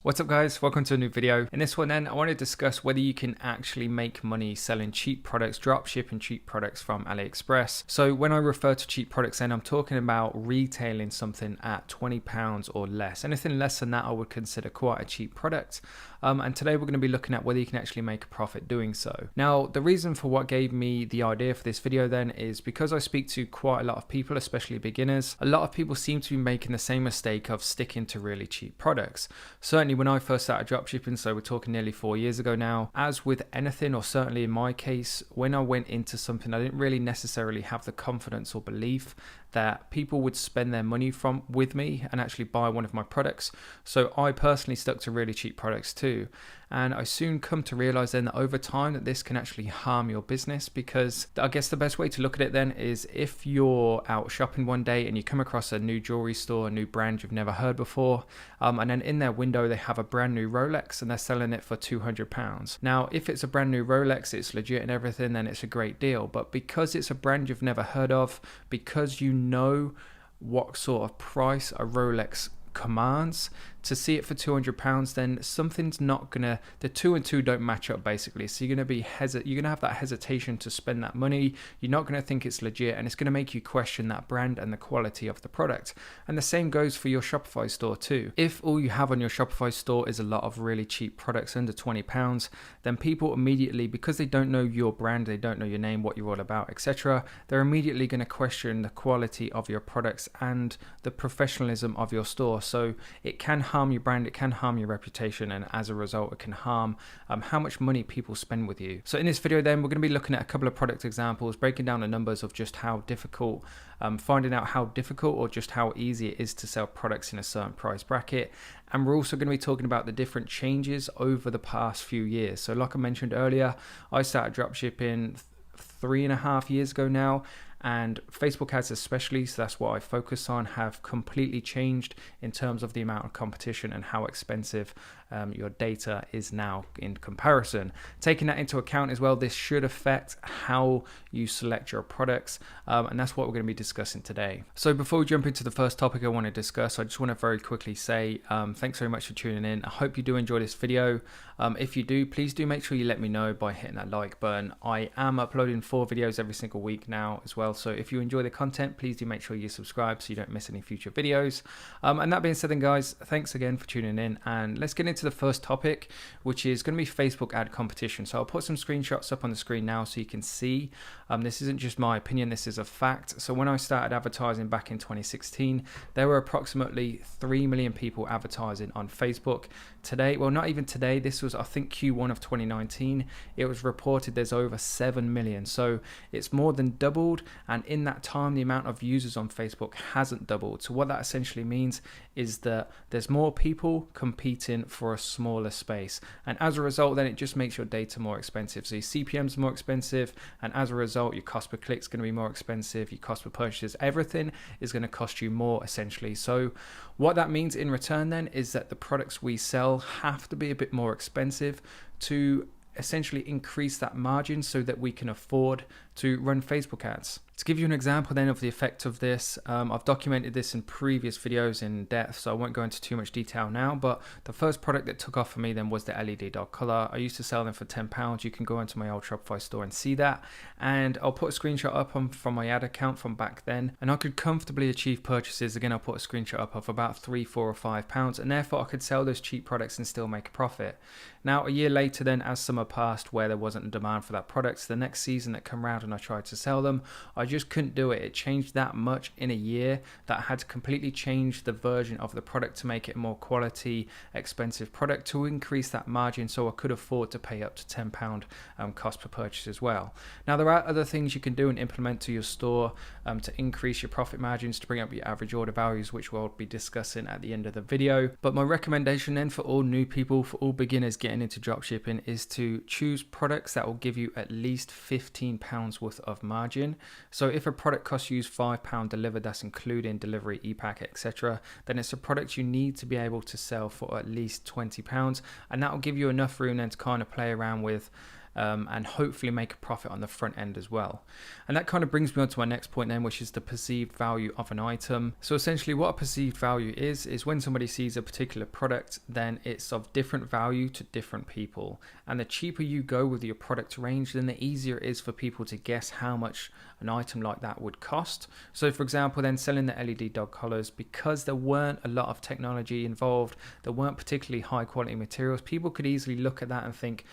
What's up guys, welcome to a new video. In this one then, I want to discuss whether you can actually make money selling cheap products, drop shipping cheap products from AliExpress. So when I refer to cheap products then, I'm talking about retailing something at £20 or less. Anything less than that I would consider quite a cheap product. And today we're going to be looking at whether you can actually make a profit doing so. Now, the reason for what gave me the idea for this video then is because I speak to quite a lot of people, especially beginners. A lot of people seem to be making the same mistake of sticking to really cheap products. Certainly when I first started dropshipping, so we're talking nearly 4 years ago now, as with anything, or certainly in my case, when I went into something, I didn't really necessarily have the confidence or belief that people would spend their money with me and actually buy one of my products. So I personally stuck to really cheap products too. And I soon come to realize then that over time that this can actually harm your business, because I guess the best way to look at it then is if you're out shopping one day and you come across a new jewelry store, a new brand you've never heard before, and then in their window they have a brand new Rolex and they're selling it for £200. Now, if it's a brand new Rolex, it's legit and everything, then it's a great deal. But because it's a brand you've never heard of, because you know what sort of price a Rolex commands, to see it for £200, then something's not gonna, the two and two don't match up basically. So you're gonna have that hesitation to spend that money. You're not gonna think it's legit, and it's gonna make you question that brand and the quality of the product. And the same goes for your Shopify store too. If all you have on your Shopify store is a lot of really cheap products under £20, then people immediately, because they don't know your brand, they don't know your name, what you're all about, etc., they're immediately gonna question the quality of your products and the professionalism of your store. So it can harm your brand, it can harm your reputation, and as a result it can harm how much money people spend with you. So in this video then, we're going to be looking at a couple of product examples, breaking down the numbers of just how difficult, finding out how difficult or just how easy it is to sell products in a certain price bracket. And we're also going to be talking about the different changes over the past few years. So like I mentioned earlier, I started dropshipping 3.5 years ago now, and Facebook ads especially, so that's what I focus on, have completely changed in terms of the amount of competition and how expensive your data is now in comparison. Taking that into account as well, this should affect how you select your products, and that's what we're going to be discussing today. So before we jump into the first topic I want to discuss, I just want to very quickly say thanks very much for tuning in. I hope you do enjoy this video. If you do, please do make sure you let me know by hitting that like button. I am uploading 4 videos every single week now as well, so if you enjoy the content, please do make sure you subscribe so you don't miss any future videos. And that being said then guys, thanks again for tuning in, and let's get into the first topic, which is going to be Facebook ad competition. So I'll put some screenshots up on the screen now so you can see. This isn't just my opinion, this is a fact. So when I started advertising back in 2016, there were approximately 3 million people advertising on Facebook. Today, well, not even today, this was I think Q1 of 2019, it was reported there's over 7 million. So it's more than doubled, and in that time the amount of users on Facebook hasn't doubled. So what that essentially means is that there's more people competing for a smaller space, and as a result then it just makes your data more expensive. So your CPM's more expensive, and as a result your cost per click is going to be more expensive, your cost per purchases, everything is going to cost you more essentially. So what that means in return then is that the products we sell have to be a bit more expensive to essentially increase that margin so that we can afford to run Facebook ads. To give you an example then of the effect of this, I've documented this in previous videos in depth, so I won't go into too much detail now, but the first product that took off for me then was the LED dot color. I used to sell them for £10. You can go into my old Shopify store and see that, and I'll put a screenshot up from my ad account from back then, and I could comfortably achieve purchases, again I'll put a screenshot up of about £3, £4 or £5, and therefore I could sell those cheap products and still make a profit. Now a year later then, as summer passed where there wasn't a demand for that product, the next season that came around and I tried to sell them, I just couldn't do it. It changed that much in a year that I had to completely change the version of the product to make it a more quality, expensive product to increase that margin so I could afford to pay up to £10 cost per purchase as well. Now there are other things you can do and implement to your store to increase your profit margins, to bring up your average order values, which we'll be discussing at the end of the video. But my recommendation then for all new people, for all beginners getting into dropshipping, is to choose products that will give you at least £15 worth of margin. So if a product costs you £5 delivered, that's including delivery, e-pack, etc., then it's a product you need to be able to sell for at least £20, and that will give you enough room then to kind of play around with and hopefully make a profit on the front end as well. And that kind of brings me on to my next point then, which is the perceived value of an item. So essentially what a perceived value is when somebody sees a particular product, then it's of different value to different people. And the cheaper you go with your product range, then the easier it is for people to guess how much an item like that would cost. So for example, then selling the LED dog collars, because there weren't a lot of technology involved, there weren't particularly high quality materials, people could easily look at that and think,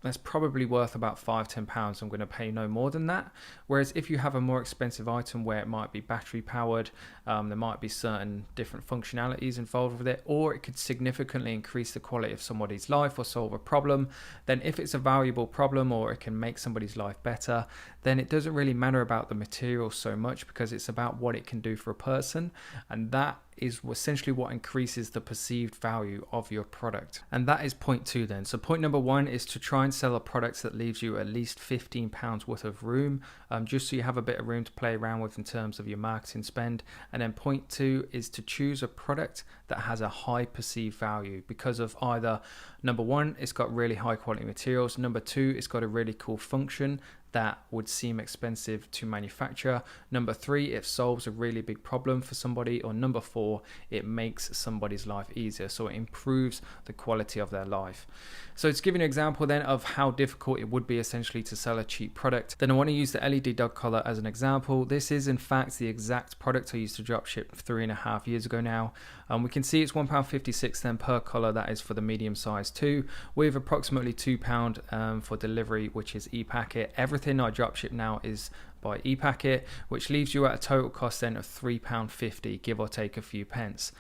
that's probably worth about £5-10. I'm going to pay no more than that. Whereas if you have a more expensive item where it might be battery powered, there might be certain different functionalities involved with it, or it could significantly increase the quality of somebody's life or solve a problem, then if it's a valuable problem or it can make somebody's life better, then it doesn't really matter about the material so much, because it's about what it can do for a person. And that is essentially what increases the perceived value of your product. And that is point 2 then. So point number 1 is to try and sell a product that leaves you at least £15 worth of room, just so you have a bit of room to play around with in terms of your marketing spend. And then point 2 is to choose a product that has a high perceived value because of either, number 1, it's got really high quality materials, number 2, it's got a really cool function that would seem expensive to manufacture, number 3, it solves a really big problem for somebody, or number 4, it makes somebody's life easier, so it improves the quality of their life. So it's giving an example then of how difficult it would be essentially to sell a cheap product. Then I want to use the LED dog collar as an example. This is in fact the exact product I used to dropship 3.5 years ago now. We can see it's £1.56 then per collar, that is for the medium size too, with approximately £2 for delivery, which is e-packet. Everything I dropship now is by e-packet, which leaves you at a total cost then of £3.50, give or take a few pence.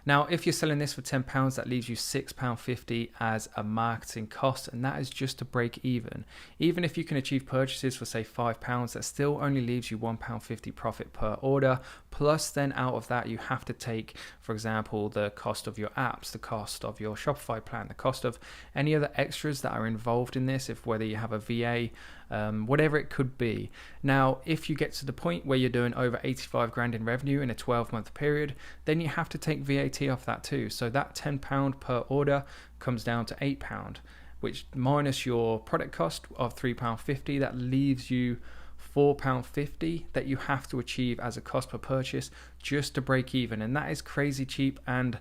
Now, if you're selling this for £10, that leaves you £6.50 as a marketing cost, and that is just to break even. Even if you can achieve purchases for say £5, that still only leaves you £1.50 profit per order. Plus then out of that, you have to take, for example, the cost of your apps, the cost of your Shopify plan, the cost of any other extras that are involved in this, if whether you have a VA, whatever it could be. Now, if you get to the point where you're doing over 85 grand in revenue in a 12-month period, then you have to take VAT off that too. So that £10 per order comes down to £8, which minus your product cost of £3.50, that leaves you £4.50 that you have to achieve as a cost per purchase just to break even. And that is crazy cheap, and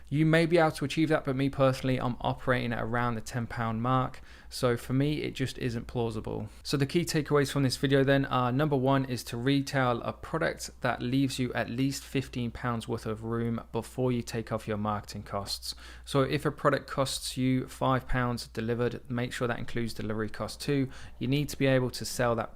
you may be able to achieve that, but me personally, I'm operating at around the £10 mark. So for me, it just isn't plausible. So the key takeaways from this video then are, number 1 is to retail a product that leaves you at least £15 worth of room before you take off your marketing costs. So if a product costs you £5 delivered, make sure that includes delivery cost too. You need to be able to sell that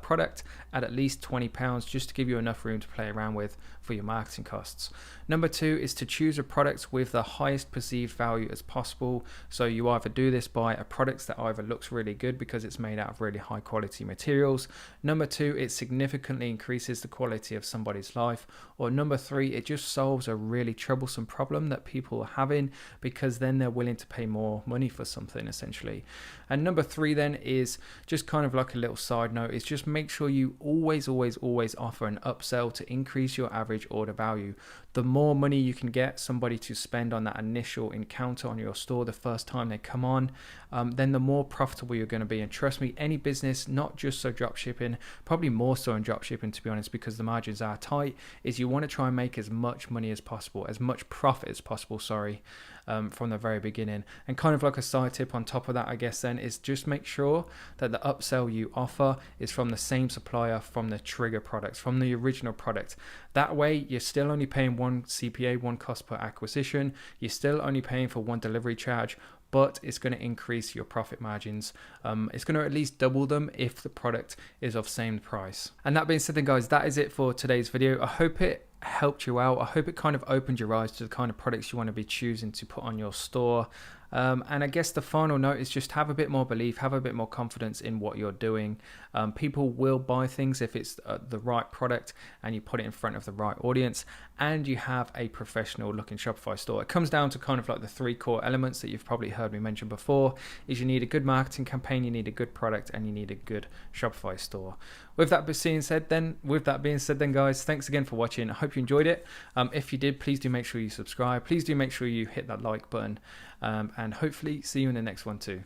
product at least £20, just to give you enough room to play around with for your marketing costs. Number 2 is to choose a product with the highest perceived value as possible. So you either do this by a product that either looks really good because it's made out of really high quality materials. Number 2, it significantly increases the quality of somebody's life. Or number 3, it just solves a really troublesome problem that people are having, because then they're willing to pay more money for something essentially. And number 3 then is just kind of like a little side note, is just make sure you always offer an upsell to increase your average order value. The more money you can get somebody to spend on that initial encounter on your store the first time they come on, then the more profitable you're going to be. And trust me, any business, not just so dropshipping, probably more so in dropshipping to be honest, because the margins are tight, is you want to try and make as much money as possible, as much profit as possible, from the very beginning. And kind of like a side tip on top of that, I guess then, is just make sure that the upsell you offer is from the same supplier, from the trigger products, from the original product. That way you're still only paying one CPA, one cost per acquisition, you're still only paying for one delivery charge, but it's going to increase your profit margins. It's going to at least double them if the product is of same price. And that being said then guys, that is it for today's video. I hope it helped you out. I hope it kind of opened your eyes to the kind of products you want to be choosing to put on your store. And I guess the final note is just have a bit more belief, have a bit more confidence in what you're doing. People will buy things if it's the right product and you put it in front of the right audience and you have a professional looking Shopify store. It comes down to kind of like the 3 core elements that you've probably heard me mention before, is you need a good marketing campaign, you need a good product, and you need a good Shopify store. With that being said then guys, thanks again for watching. I hope you enjoyed it. If you did, please do make sure you subscribe. Please do make sure you hit that like button. And hopefully see you in the next one too.